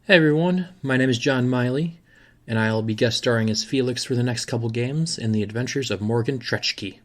Hey everyone, my name is John Miley, and I'll be guest starring as Felix for the next couple games in the adventures of Morrigan Tretchki.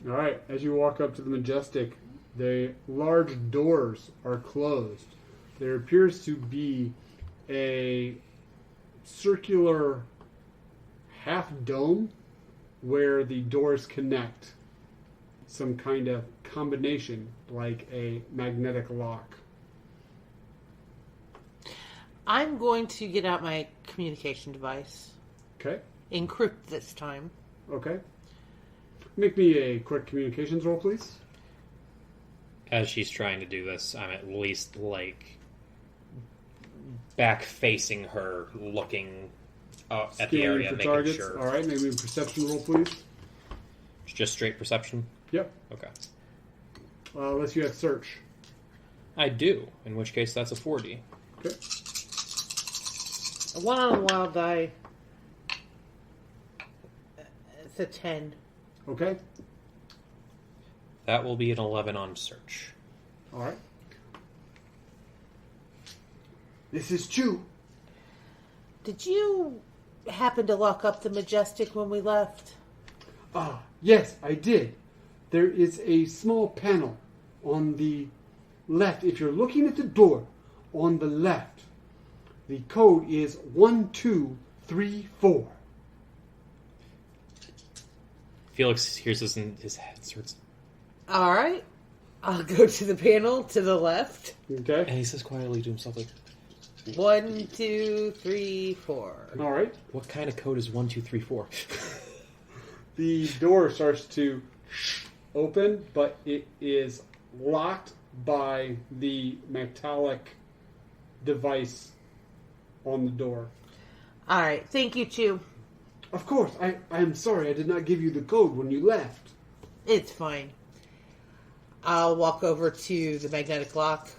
All right, as you walk up to the Majestic, the large doors are closed. There appears to be a circular half dome where the doors connect. Some kind of combination, like a magnetic lock. I'm going to get out my communication device. Okay, Encrypt this time. okay. Make me a quick communications roll, please. As she's trying to do this, I'm at least, back facing her, looking at the Scanning area, for making targets. sure. All right, make me a perception roll, please. It's just straight perception? Yep. Okay. Unless you have search. I do, in which case that's a 40. Okay. A 1 on a wild die. It's a 10. Okay. That will be an 11 on search. All right. This is Chu. Did you happen to lock up the Majestic when we left? Ah, yes, I did. There is a small panel on the left. If you're looking at the door on the left, the code is 1234. Felix hears this in his head, starts, All right. I'll go to the panel to the left. Okay. and he says quietly to himself, 1, 2, 3, 4. All right. what kind of code is 1234? The door starts to open, but it is locked by the metallic device on the door. All right. Thank you, Chew. Of course, I'm sorry I did not give you the code when you left. It's fine. I'll walk over to the magnetic lock.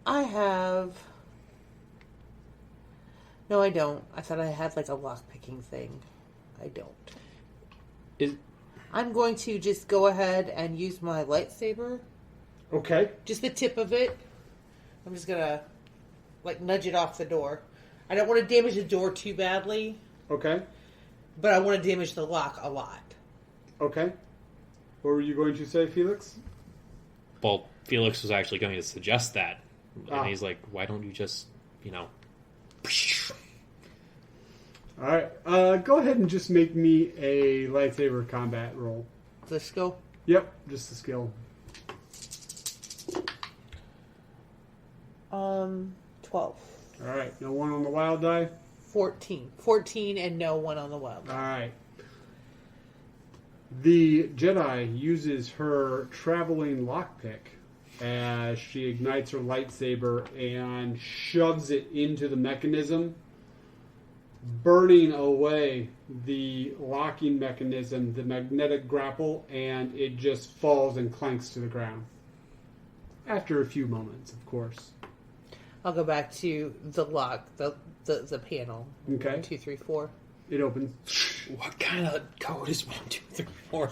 I have... No, I don't. I thought I had like a lock-picking thing. I don't. I'm going to just go ahead and use my lightsaber. Okay. Just the tip of it. I'm just going to nudge it off the door. I don't want to damage the door too badly, Okay. but I want to damage the lock a lot. Okay. What were you going to say, Felix? Well, Felix was actually going to suggest that. And Ah. he's like, why don't you just, All right. Go ahead and just make me a lightsaber combat roll. Let's go. Yep, just the skill. 12. All right. No one on the wild die? 14. 14 and no one on the wild. All right. The Jedi uses her traveling lockpick as she ignites her lightsaber and shoves it into the mechanism, burning away the locking mechanism, the magnetic grapple, and it just falls and clanks to the ground. After a few moments, of course. I'll go back to the lock, the panel. Okay. 1, 2, 3, 4. It opens. what kind of code is 1234?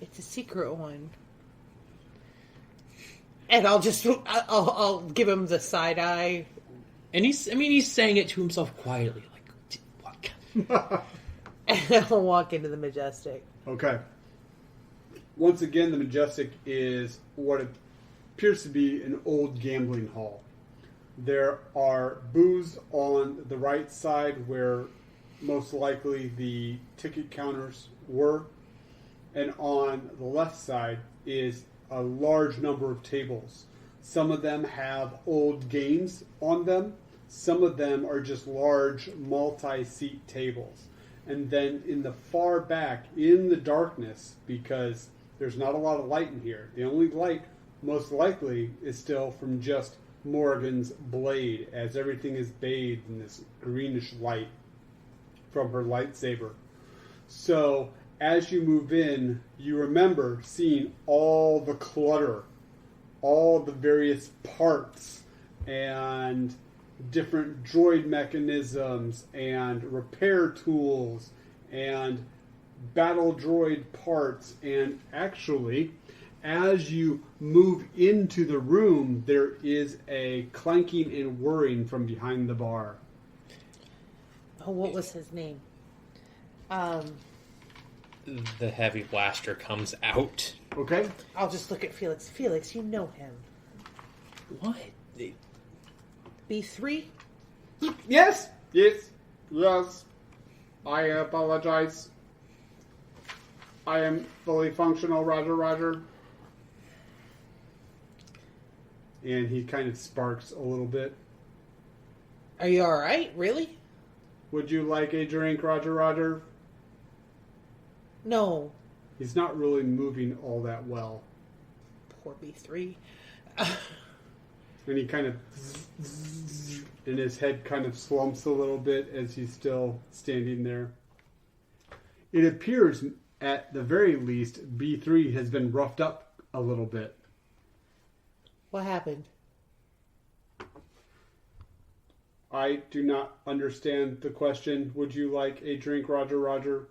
It's a secret one. And I'll give him the side eye. And he's saying it to himself quietly, what? And I'll walk into the Majestic. Okay. Once again, the Majestic is what appears to be an old gambling hall. There are booths on the right side where most likely the ticket counters were. And on the left side is a large number of tables. Some of them have old games on them. Some of them are just large multi-seat tables. And then in the far back, in the darkness, because there's not a lot of light in here, the only light most likely is still from just Morrigan's blade as everything is bathed in this greenish light from her lightsaber. So as you move in, you remember seeing all the clutter, all the various parts and different droid mechanisms and repair tools and battle droid parts. And actually, as you move into the room, there is a clanking and whirring from behind the bar. Oh, what was his name? The heavy blaster comes out. Okay? I'll just look at Felix. Felix, you know him. What? B3? Yes! Yes. I apologize. I am fully functional, Roger. And he kind of sparks a little bit. Are you alright? Really? Would you like a drink, Roger? No. He's not really moving all that well. Poor B3. And he kind of... and his head kind of slumps a little bit as he's still standing there. It appears, at the very least, B3 has been roughed up a little bit. What happened? I do not understand the question. Would you like a drink, Roger?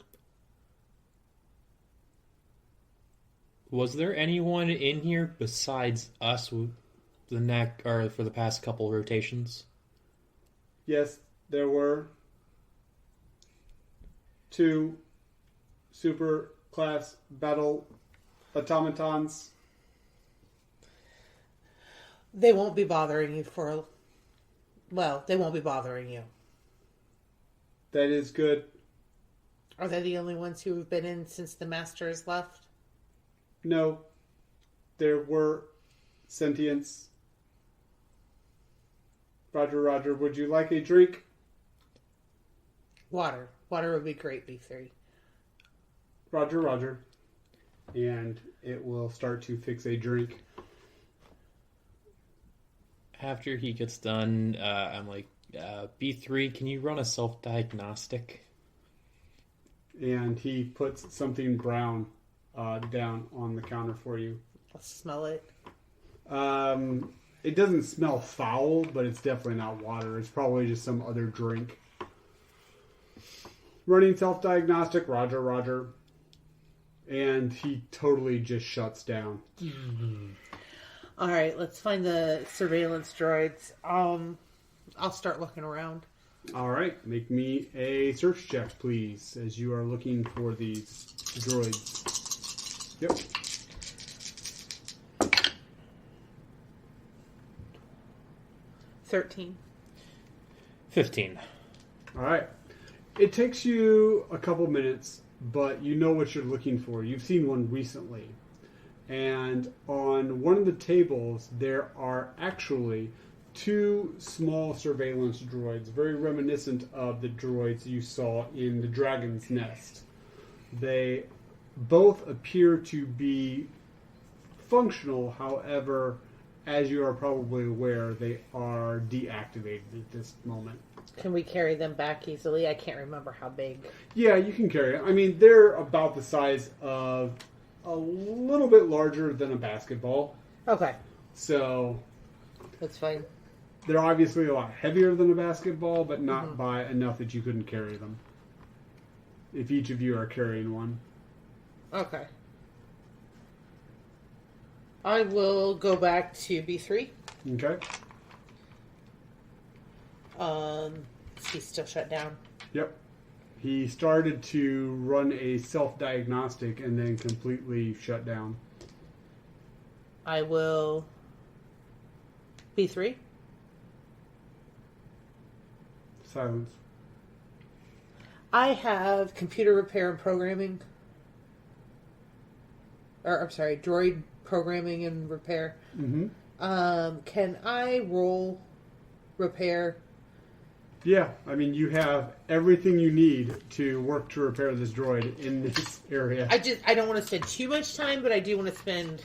Was there anyone in here besides us with the neck or for the past couple rotations? Yes, there were 2 super class battle automatons. They won't be bothering you for... Well, they won't be bothering you. That is good. Are they the only ones who have been in since the master has left? No, there were sentients. Roger, would you like a drink? Water. Water would be great, B3. Roger. And it will start to fix a drink. After he gets done, I'm like, B3, can you run a self-diagnostic? And he puts something brown down on the counter for you. I'll smell it. It doesn't smell foul, but it's definitely not water. It's probably just some other drink. Running self-diagnostic, Roger. And he totally just shuts down. All right, let's find the surveillance droids. I'll start looking around. All right, make me a search check, please, as you are looking for these droids. Yep. 13. 15. All right. It takes you a couple minutes, but you know what you're looking for. You've seen one recently. And on one of the tables, there are actually 2 small surveillance droids, very reminiscent of the droids you saw in the Dragon's Nest. They both appear to be functional, however, as you are probably aware, they are deactivated at this moment. Can we carry them back easily? I can't remember how big. Yeah, you can carry it. I mean, they're about the size of a little bit larger than a basketball. Okay. So That's fine. they're obviously a lot heavier than a basketball, but not by enough that you couldn't carry them. If each of you are carrying one. Okay. I will go back to B3. Okay. She's still shut down. Yep. He started to run a self-diagnostic and then completely shut down. I will... B3? Silence. I have computer repair and programming. Or, I'm sorry, droid programming and repair. Mm-hmm. Can I roll repair? Yeah, I mean, you have everything you need to work to repair this droid in this area. I don't want to spend too much time, but I do want to spend...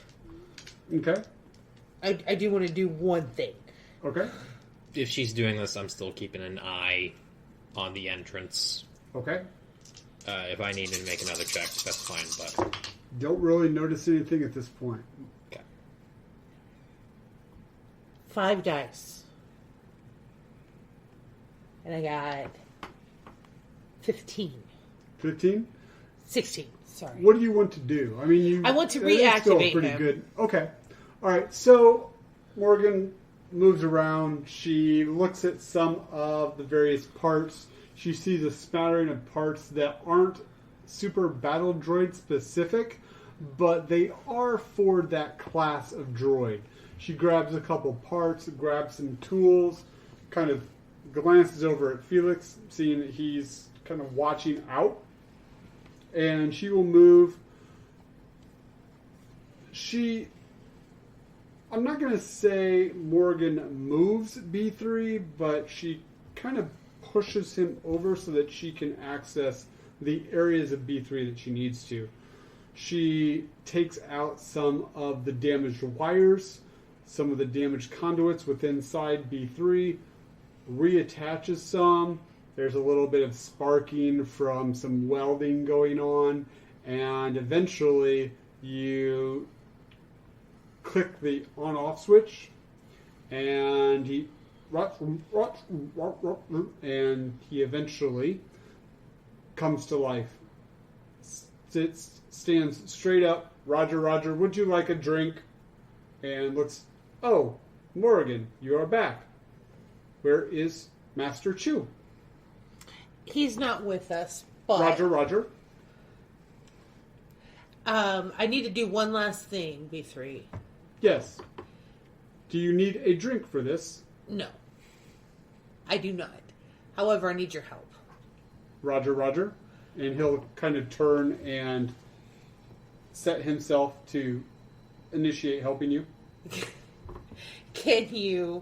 Okay. I do want to do one thing. Okay. If she's doing this, I'm still keeping an eye on the entrance. Okay. If I need to make another check, that's fine, but... Don't really notice anything at this point. Okay. 5 dice. And I got 15. 15? 16, sorry. What do you want to do? I mean, I want to it's still reactivate pretty him. good. Okay. All right. So Morgan moves around. She looks at some of the various parts. She sees a smattering of parts that aren't super battle droid specific, but they are for that class of droid. She grabs a couple parts, grabs some tools, kind of glances over at Felix, seeing that he's kind of watching out. And she will move. I'm not going to say Morgan moves B3, but she kind of pushes him over so that she can access the areas of B3 that she needs to. She takes out some of the damaged wires, some of the damaged conduits within inside B3, reattaches some. There's a little bit of sparking from some welding going on, and eventually you click the on-off switch, and he eventually comes to life. Stands straight up. Roger, Roger, would you like a drink? And looks, oh, Morrigan, you are back. Where is Master Chu? He's not with us, but... Roger, Roger. I need to do one last thing, B3. Yes. Do you need a drink for this? No. I do not. However, I need your help. Roger, Roger. And he'll kind of turn and set himself to initiate helping you. Can you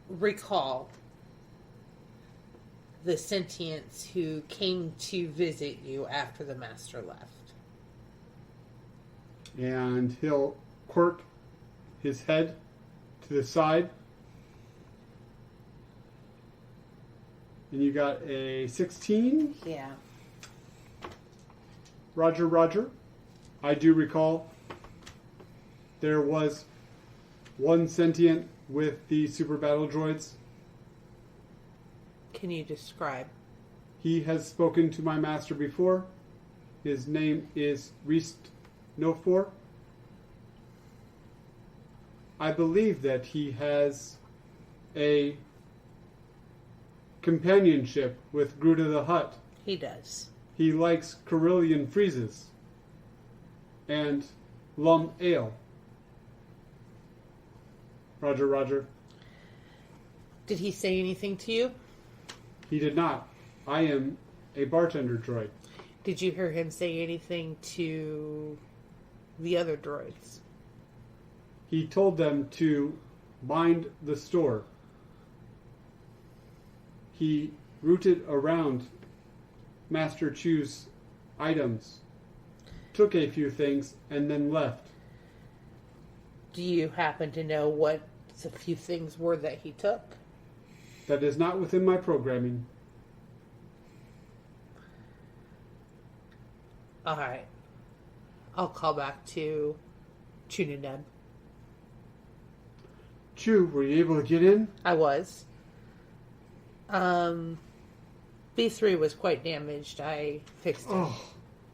recall the sentients who came to visit you after the master left? And he'll quirk his head to the side. And you got a 16? Yeah. Roger, Roger. I do recall there was one sentient with the super battle droids. Can you describe? He has spoken to my master before. His name is Rist Nofor. I believe that he has a companionship with Gruta the Hutt. He does. He likes Carillion freezes and Lum Ale. Roger, Roger. Did he say anything to you? He did not. I am a bartender droid. Did you hear him say anything to the other droids? He told them to mind the store. He rooted around Master Chu's items, took a few things, and then left. Do you happen to know what the few things were that he took? That is not within my programming. Alright. I'll call back to Chununeb. Chu, were you able to get in? I was. B3 was quite damaged. I fixed him. Oh,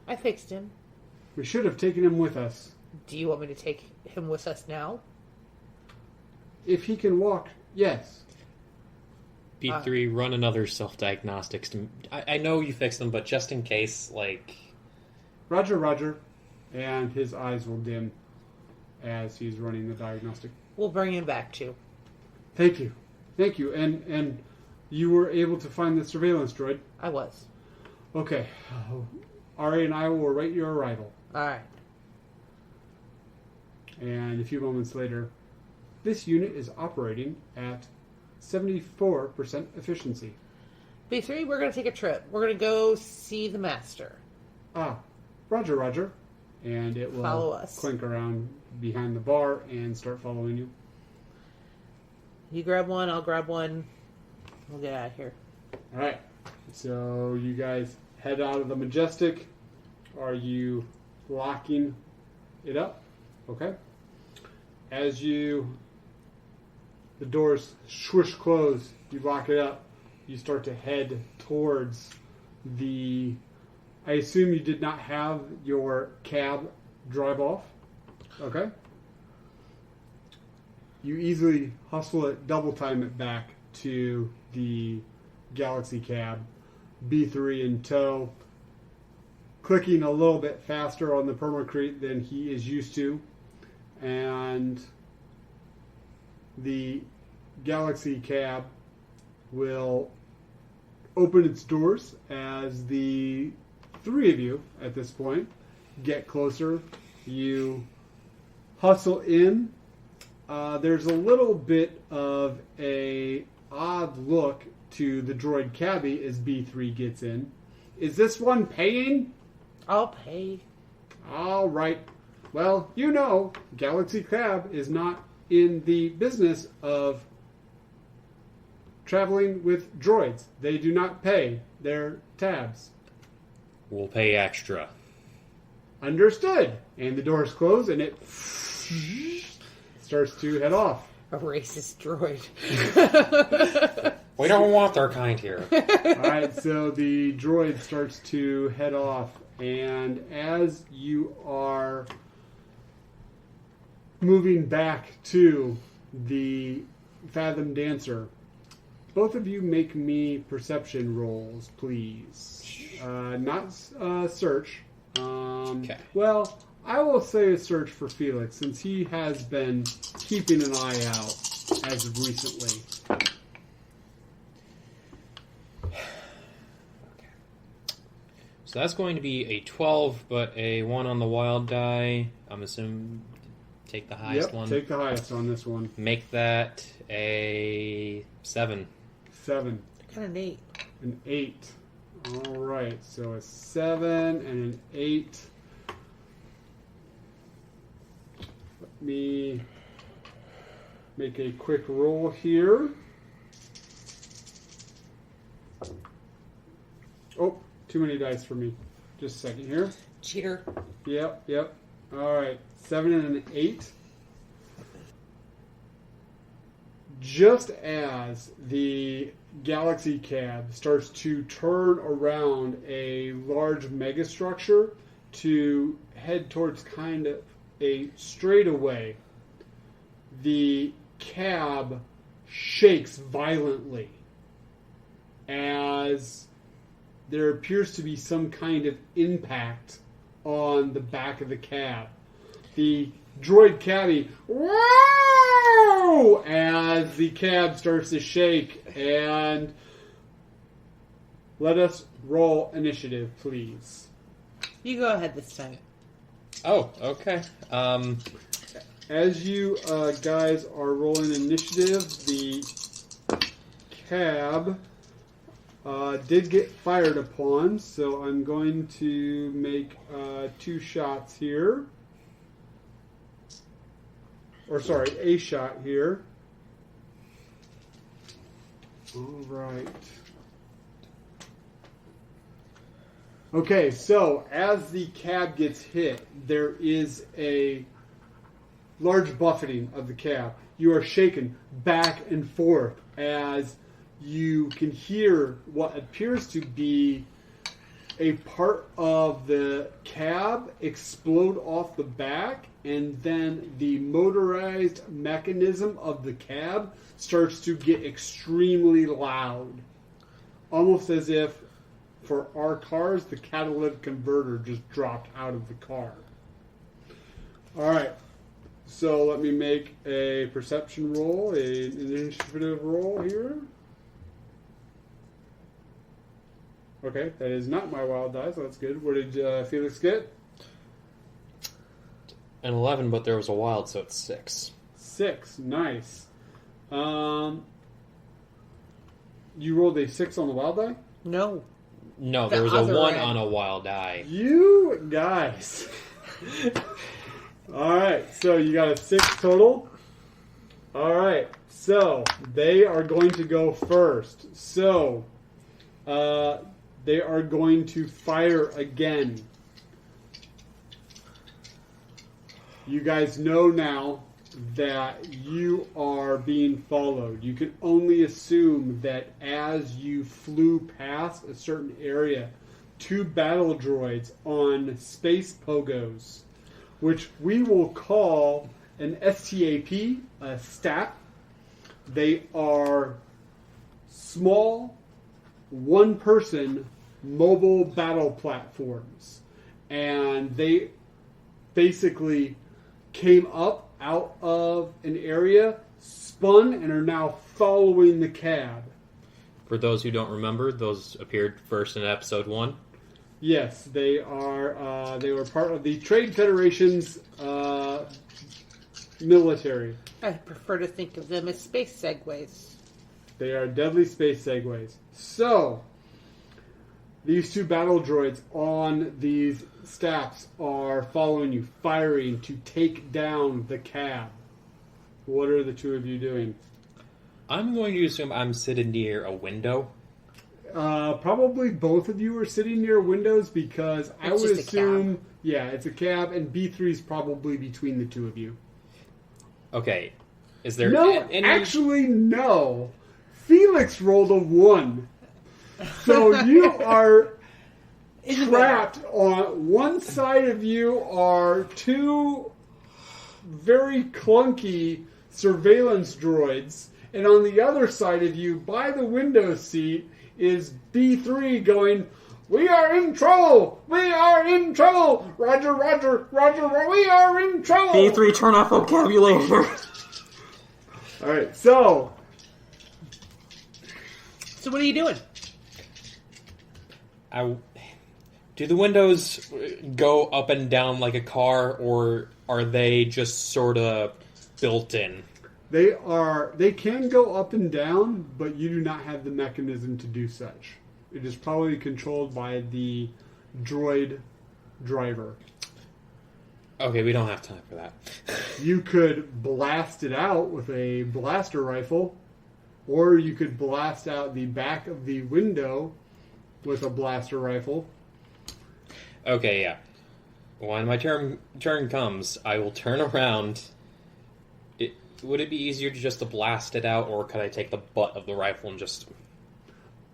I fixed him. we should have taken him with us. Do you want me to take him with us now? If he can walk, yes. B3, run another self-diagnostics. I know you fixed them, but just in case, like... Roger, Roger. And his eyes will dim as he's running the diagnostic. We'll bring him back too. Thank you. Thank you. And you were able to find the surveillance droid? I was. Okay. Ari and I will await your arrival. Alright. And a few moments later, this unit is operating at 74% efficiency. B3, we're going to take a trip. We're going to go see the master. Ah, Roger, Roger. And it will Follow us. clink around behind the bar and start following you. You grab one, I'll grab one. We'll get out of here. All right. So you guys head out of the Majestic. Are you locking it up? Okay. As the doors swish close, you lock it up. You start to head towards I assume you did not have your cab drive off. Okay. You easily hustle it, double time it back to the Galaxy cab. B3 in tow. Clicking a little bit faster on the permacrete than he is used to. And the Galaxy cab will open its doors as the three of you at this point get closer. You hustle in. There's a little bit of a odd look to the droid cabbie as B3 gets in. Is this one paying? I'll pay. All right. Well, Galaxy Cab is not in the business of traveling with droids. They do not pay their tabs. We'll pay extra. Understood. And the doors close and it starts to head off. A racist droid. We don't want their kind here. Alright, so the droid starts to head off, and as you are moving back to the Fathom Dancer, both of you make me perception rolls, please. Not search. Okay. Well, I will say a search for Felix, since he has been keeping an eye out as of recently. So that's going to be a 12, but a 1 on the wild die. I'm assuming take the highest one. Take the highest on this one. Make that a 7. 7. Got an 8. An 8. All right, so a 7 and an 8. Let me make a quick roll here. Oh, too many dice for me. Just a second here. Cheater. Yep. All right, 7 and an 8. Just as the Galaxy cab starts to turn around a large megastructure to head towards kind of a straightaway, the cab shakes violently as there appears to be some kind of impact on the back of the cab. The droid cabbie, whoa, as the cab starts to shake. And let us roll initiative, please. You go ahead this time. Oh, okay. As you guys are rolling initiative, the cab did get fired upon, so I'm going to make 2 shots here. Or sorry, a shot here. All right. Okay, so as the cab gets hit, there is a large buffeting of the cab. You are shaken back and forth as you can hear what appears to be a part of the cab explode off the back, and then the motorized mechanism of the cab starts to get extremely loud. Almost as if, for our cars, the catalytic converter just dropped out of the car. Alright, so let me make a perception roll, an initiative roll here. Okay, that is not my wild die, so that's good. What did Felix get? An 11, but there was a wild, so it's 6. 6, nice. You rolled a 6 on the wild die? No. No, The there was a other 1 end. on a wild die. You guys. Alright, so you got a 6 total. Alright, So, they are going to go first. So, they are going to fire again. You guys know now that you are being followed. You can only assume that as you flew past a certain area, 2 battle droids on space pogos, which we will call an STAP, a STAP. They are small, one-person mobile battle platforms. And they basically came up out of an area, spun, and are now following the cab. For those who don't remember, those appeared first in episode 1. Yes, they are. They were part of the Trade Federation's military. I prefer to think of them as space segways. They are deadly space segways. So, these 2 battle droids on these staffs are following you, firing to take down the cab. What are the 2 of you doing? I'm going to assume I'm sitting near a window. Probably both of you are sitting near windows because I would assume, yeah, it's a cab, and B3 is probably between the 2 of you. Okay, is there any... Actually, no. Felix rolled a 1. So you are trapped. On one side of you are 2 very clunky surveillance droids, and on the other side of you, by the window seat, is B3 going, "We are in trouble! We are in trouble! Roger, roger, roger, we are in trouble!" B3, turn off vocabulary. Alright, so... So what are you doing? Do the windows go up and down like a car, or are they just sort of built in? They can go up and down, but you do not have the mechanism to do such. It is probably controlled by the droid driver. Okay, we don't have time for that. You could blast it out with a blaster rifle, or you could blast out the back of the window with a blaster rifle. Okay, yeah. When my turn comes, I will turn around. Would it be easier just to blast it out, or could I take the butt of the rifle and just...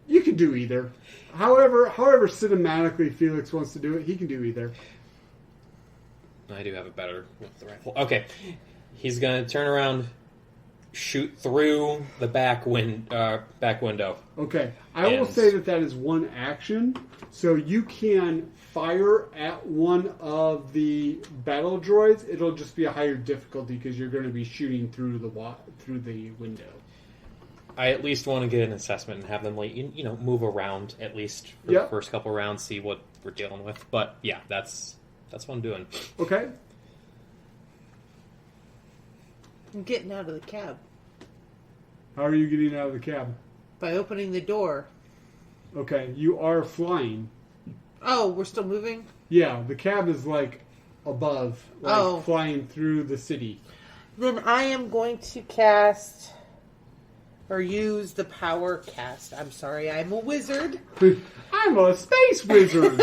You can do either. However cinematically Felix wants to do it, he can do either. I do have it better with the rifle. Okay. He's going to turn around, shoot through the back window. Okay. I will say that is one action, so you can fire at one of the battle droids. It'll just be a higher difficulty because you're going to be shooting through the window. I at least want to get an assessment and have them, move around at least for the first couple rounds, see what we're dealing with. But yeah, that's what I'm doing. Okay. I'm getting out of the cab. How are you getting out of the cab? By opening the door. Okay, you are flying. Oh, we're still moving? Yeah, the cab is above, flying through the city. Then I am going to cast or use the power cast. I'm sorry, I'm a wizard. I'm a space wizard.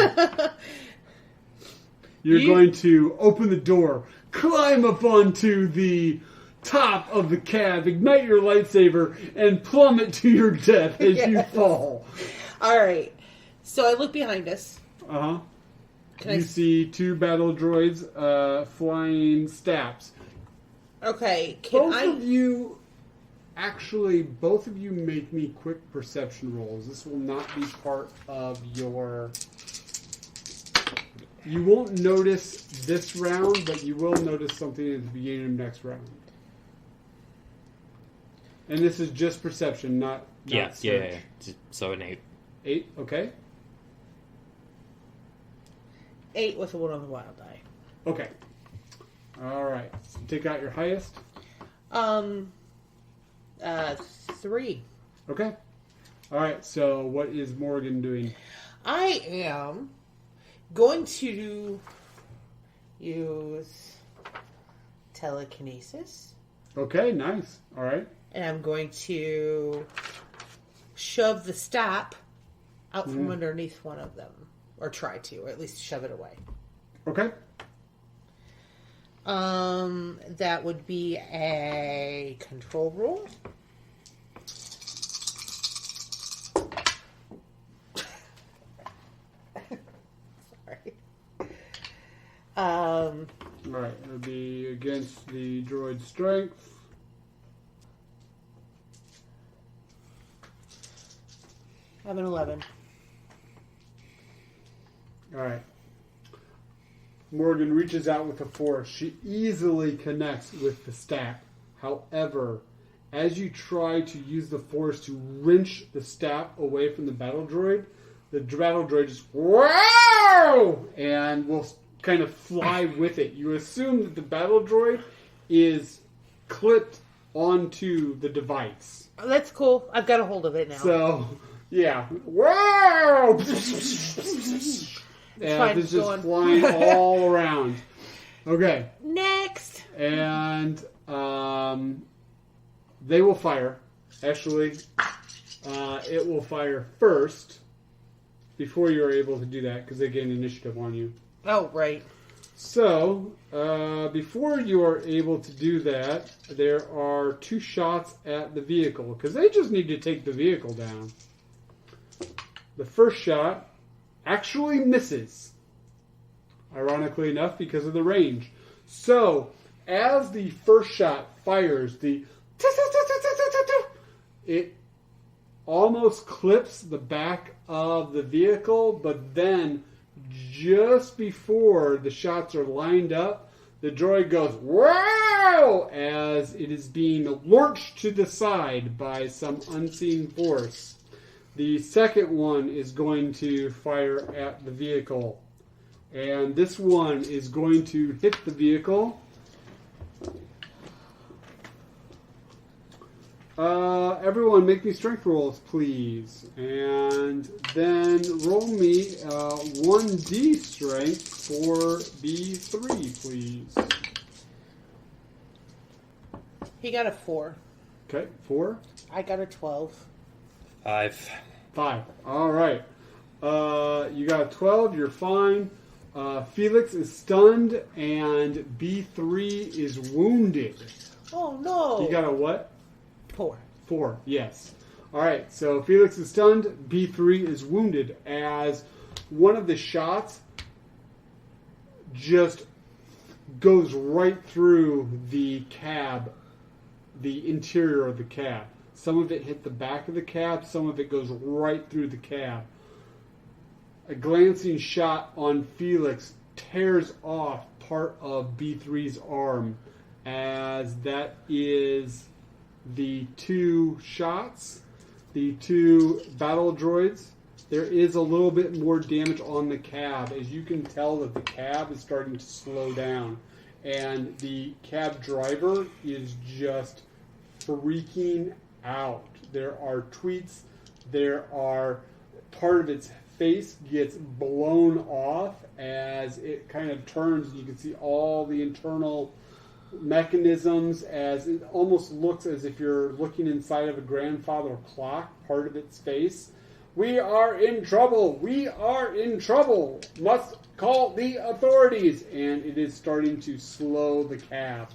You're going to open the door, climb up onto the top of the cab, ignite your lightsaber, and plummet to your death as you fall. Alright. So I look behind us. Uh-huh. You see 2 battle droids flying stabs. Okay. Both of you make me quick perception rolls. This will not be part of your... You won't notice this round, but you will notice something at the beginning of next round. And this is just perception, not search. Yeah. So an 8. 8, okay. 8 with a 1 on the wild die. Okay. Alright. Take out your highest. 3. Okay. Alright, so what is Morrigan doing? I am going to use telekinesis. Okay, nice. Alright. And I'm going to shove the stop out from underneath one of them. Or try to, or at least shove it away. Okay. That would be a control roll. Sorry. Right, it would be against the droid's strength. I have an 11. All right. Morgan reaches out with the force. She easily connects with the staff. However, as you try to use the force to wrench the staff away from the battle droid just wow, and will kind of fly with it. You assume that the battle droid is clipped onto the device. Oh, that's cool. I've got a hold of it now. So, yeah. Wow! And it's just flying all around. Okay. Next! And they will fire. Actually, it will fire first before you're able to do that because they gain initiative on you. Oh, right. So, before you are able to do that, there are 2 shots at the vehicle because they just need to take the vehicle down. The first shot actually misses, ironically enough, because of the range. So, as the first shot fires, it almost clips the back of the vehicle, but then just before the shots are lined up, the droid goes, wow, as it is being launched to the side by some unseen force. The second one is going to fire at the vehicle. And this one is going to hit the vehicle. Everyone make me strength rolls, please. And then roll me 1d strength for B3, please. He got a 4. Okay, 4. I got a 12. 5. 5. All right. You got a 12. You're fine. Felix is stunned, and B3 is wounded. Oh, no. You got a what? 4. 4, yes. All right, so Felix is stunned. B3 is wounded as one of the shots just goes right through the cab, the interior of the cab. Some of it hit the back of the cab. Some of it goes right through the cab. A glancing shot on Felix tears off part of B3's arm, as that is the 2 shots, the 2 battle droids. There is a little bit more damage on the cab, as you can tell that the cab is starting to slow down, and the cab driver is just freaking out. There are tweets, there are part of its face gets blown off as it kind of turns. You can see all the internal mechanisms, as it almost looks as if you're looking inside of a grandfather clock, part of its face. We are in trouble. We are in trouble. Must call the authorities. And it is starting to slow the cab.